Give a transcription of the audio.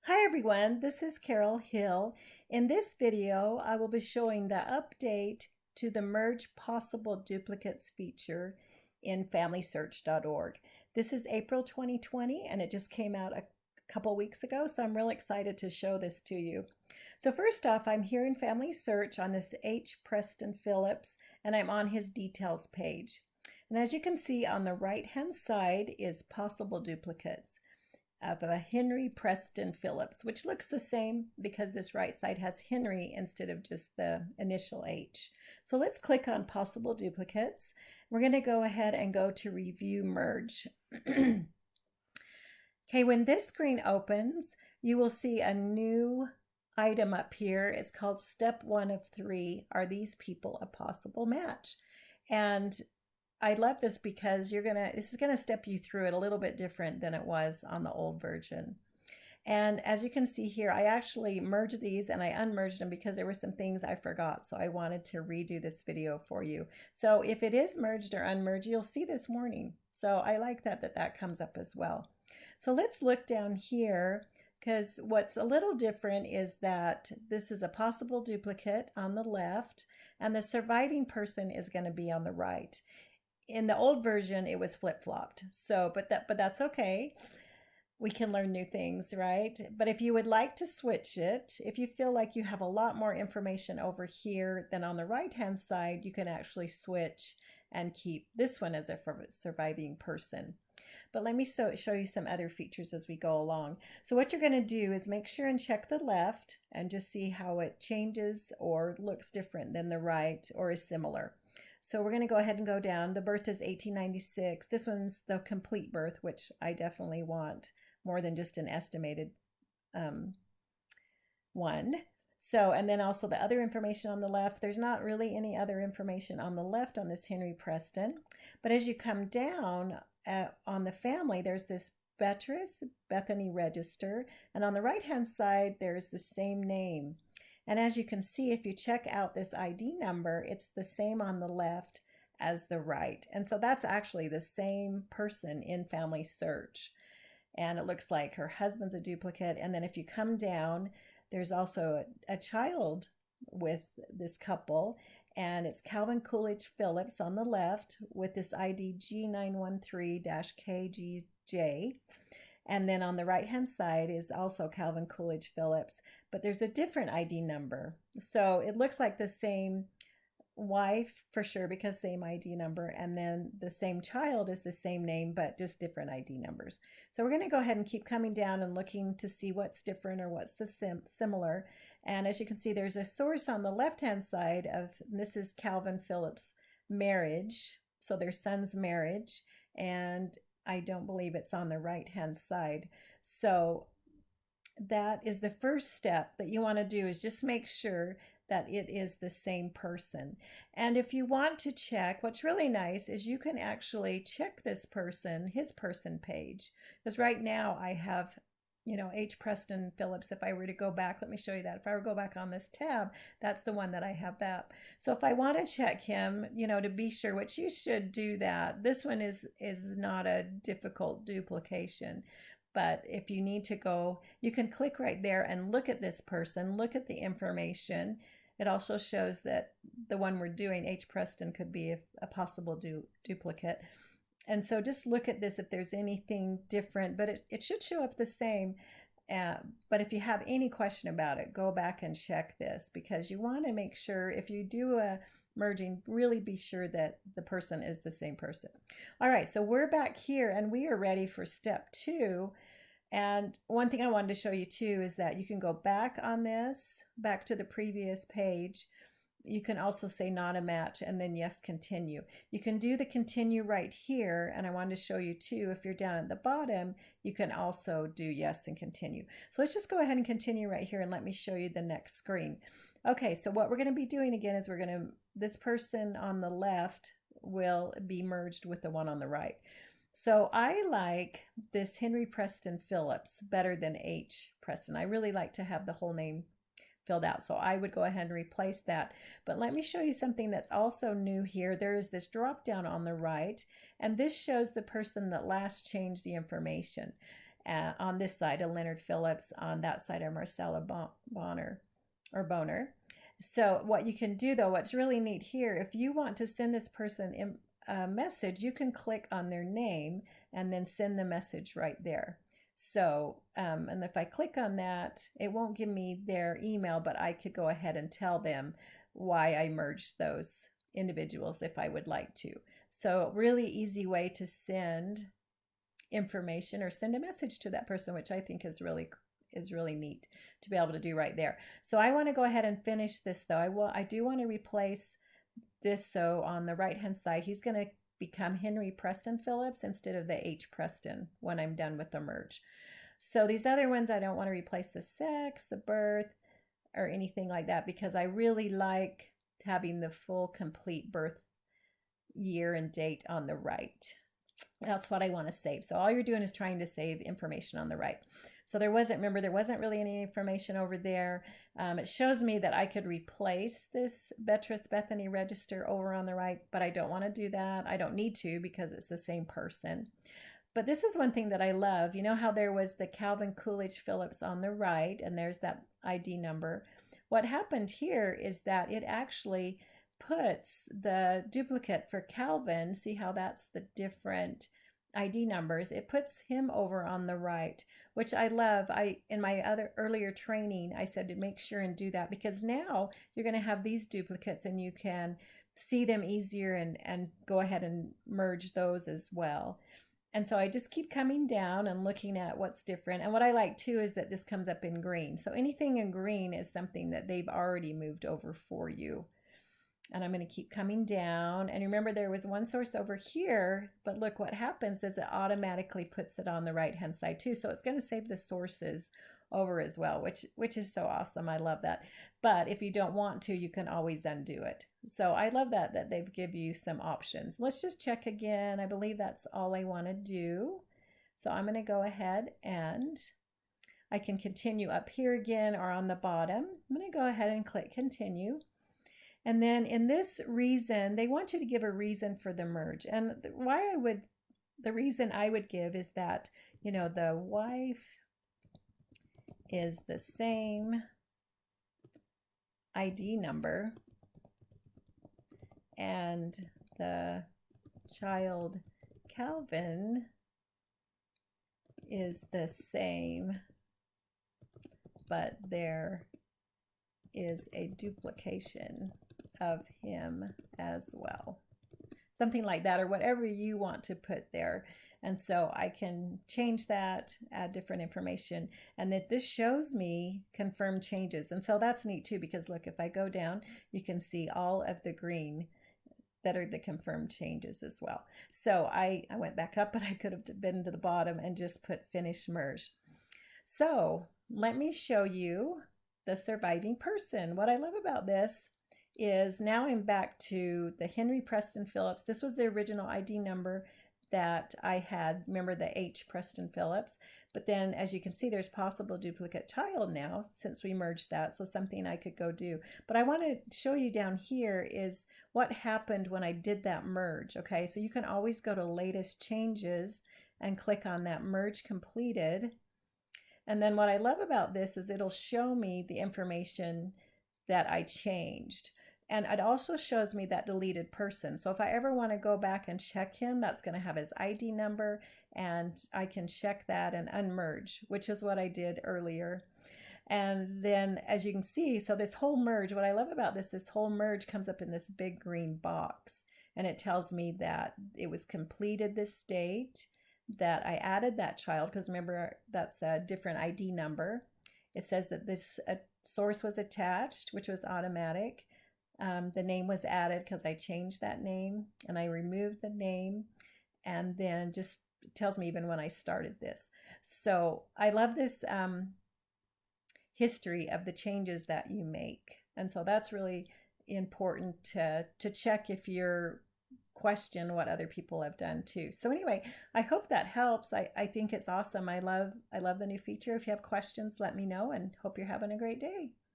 Hi everyone, this is Carol Hill. In this video, I will be showing the update to the Merge Possible Duplicates feature in FamilySearch.org. This is April 2020 and it just came out a couple weeks ago, so I'm really excited to show this to you. So first off, I'm here in Family Search on this H. Preston Phillips and I'm on his details page. And as you can see on the right hand side is possible duplicates of a Henry Preston Phillips, which looks the same because this right side has Henry instead of just the initial H. So let's click on possible duplicates. We're going to go ahead and go to review merge. Okay, when this screen opens, you will see a new item up here. It's called step 1 of 3. Are these people a possible match? And I love this because this is gonna step you through it a little bit different than it was on the old version. And as you can see here, I actually merged these and I unmerged them because there were some things I forgot. So I wanted to redo this video for you. So if it is merged or unmerged, you'll see this warning. So I like that comes up as well. So let's look down here because what's a little different is that this is a possible duplicate on the left and the surviving person is going to be on the right. In the old version, it was flip-flopped. So, but that's okay. We can learn new things, right? But if you would like to switch it, if you feel like you have a lot more information over here than on the right-hand side, you can actually switch and keep this one as a surviving person. But let me show you some other features as we go along. So what you're going to do is make sure and check the left and just see how it changes or looks different than the right or is similar. So we're going to go ahead and go down. The birth is 1896. This one's the complete birth, which I definitely want more than just an estimated one. So, and then also the other information on the left, there's not really any other information on the left on this Henry Preston. But as you come down on the family, there's this Beatrice Bethany Register. And on the right-hand side, there's the same name. And as you can see, if you check out this ID number, it's the same on the left as the right. And so that's actually the same person in Family Search. And it looks like her husband's a duplicate. And then if you come down, there's also a child with this couple. And it's Calvin Coolidge Phillips on the left with this ID G913-KGJ. And then on the right-hand side is also Calvin Coolidge Phillips, but there's a different ID number. So it looks like the same wife for sure because same ID number, and then the same child is the same name, but just different ID numbers. So we're going to go ahead and keep coming down and looking to see what's different or what's the similar. And as you can see, there's a source on the left-hand side of Mrs. Calvin Phillips' marriage, so their son's marriage, and I don't believe it's on the right-hand side. So that is the first step that you want to do, is just make sure that it is the same person. And if you want to check, what's really nice is you can actually check this person, his person page. Because right now I have, H. Preston Phillips. If I were to go back, let me show you that. If I were to go back on this tab, that's the one that I have that. So if I want to check him, to be sure, which you should do that. This one is not a difficult duplication. But if you need to go, you can click right there and look at this person, look at the information. It also shows that the one we're doing, H. Preston, could be a possible duplicate. And so just look at this if there's anything different, but it should show up the same. But if you have any question about it, go back and check this, because you want to make sure if you do a merging, really be sure that the person is the same person. All right, so we're back here and we are ready for step 2. And one thing I wanted to show you too is that you can go back on this, back to the previous page. You can also say not a match and then yes, continue. You can do the continue right here, and I wanted to show you too, if you're down at the bottom, you can also do yes and continue. So let's just go ahead and continue right here and let me show you the next screen. Okay, so what we're going to be doing again is this person on the left will be merged with the one on the right. So I like this Henry Preston Phillips better than H. Preston. I really like to have the whole name filled out. So I would go ahead and replace that. But let me show you something that's also new here. There is this drop down on the right, and this shows the person that last changed the information. on this side a Leonard Phillips, on that side a Marcella Bonner or Boner. So what you can do though, what's really neat here, if you want to send this person a message, you can click on their name and then send the message right there. So, and if I click on that, it won't give me their email, but I could go ahead and tell them why I merged those individuals if I would like to. So really easy way to send information or send a message to that person, which I think is really neat to be able to do right there. So I want to go ahead and finish this though. I do want to replace this. So on the right hand side, he's going to become Henry Preston Phillips instead of the H Preston when I'm done with the merge. So these other ones, I don't want to replace the sex, the birth, or anything like that, because I really like having the full complete birth year and date on the right. That's what I want to save. So all you're doing is trying to save information on the right. So there wasn't really any information over there. It shows me that I could replace this Beatrice Bethany register over on the right, but I don't want to do that. I don't need to because it's the same person. But this is one thing that I love. You know how there was the Calvin Coolidge Phillips on the right, and there's that ID number. What happened here is that it actually puts the duplicate for Calvin, see how that's the different ID numbers, it puts him over on the right, which I love. In my earlier training, I said to make sure and do that, because now you're going to have these duplicates and you can see them easier and go ahead and merge those as well. And so I just keep coming down and looking at what's different. And what I like too is that this comes up in green. So anything in green is something that they've already moved over for you. And I'm going to keep coming down. And remember, there was one source over here, but look what happens is it automatically puts it on the right hand side too. So it's going to save the sources over as well, which is so awesome. I love that. But if you don't want to, you can always undo it. So I love that they've give you some options. Let's just check again. I believe that's all I want to do. So I'm going to go ahead and I can continue up here again or on the bottom. I'm going to go ahead and click continue. And then in this reason, they want you to give a reason for the merge. And the reason I would give is that, you know, the wife is the same ID number and the child Calvin is the same, but there is a duplication of him as well. Something like that, or whatever you want to put there. And so I can change that, add different information, and that this shows me confirmed changes. And so that's neat too, because look, if I go down, you can see all of the green that are the confirmed changes as well. So I went back up, but I could have been to the bottom and just put finish merge. So let me show you the surviving person. What I love about this is now I'm back to the Henry Preston Phillips. This was the original ID number that I had, remember the H Preston Phillips, but then as you can see, there's possible duplicate child now since we merged that, so something I could go do. But I want to show you down here is what happened when I did that merge, okay? So you can always go to latest changes and click on that merge completed. And then what I love about this is it'll show me the information that I changed. And it also shows me that deleted person. So if I ever want to go back and check him, that's going to have his ID number, and I can check that and unmerge, which is what I did earlier. And then as you can see, so this whole merge, what I love about this whole merge comes up in this big green box, and it tells me that it was completed this date, that I added that child, because remember that's a different ID number. It says that this source was attached, which was automatic. The name was added because I changed that name, and I removed the name, and then just tells me even when I started this. So I love this history of the changes that you make. And so that's really important to check if you're question what other people have done too. So anyway, I hope that helps. I think it's awesome. I love the new feature. If you have questions, let me know, and hope you're having a great day.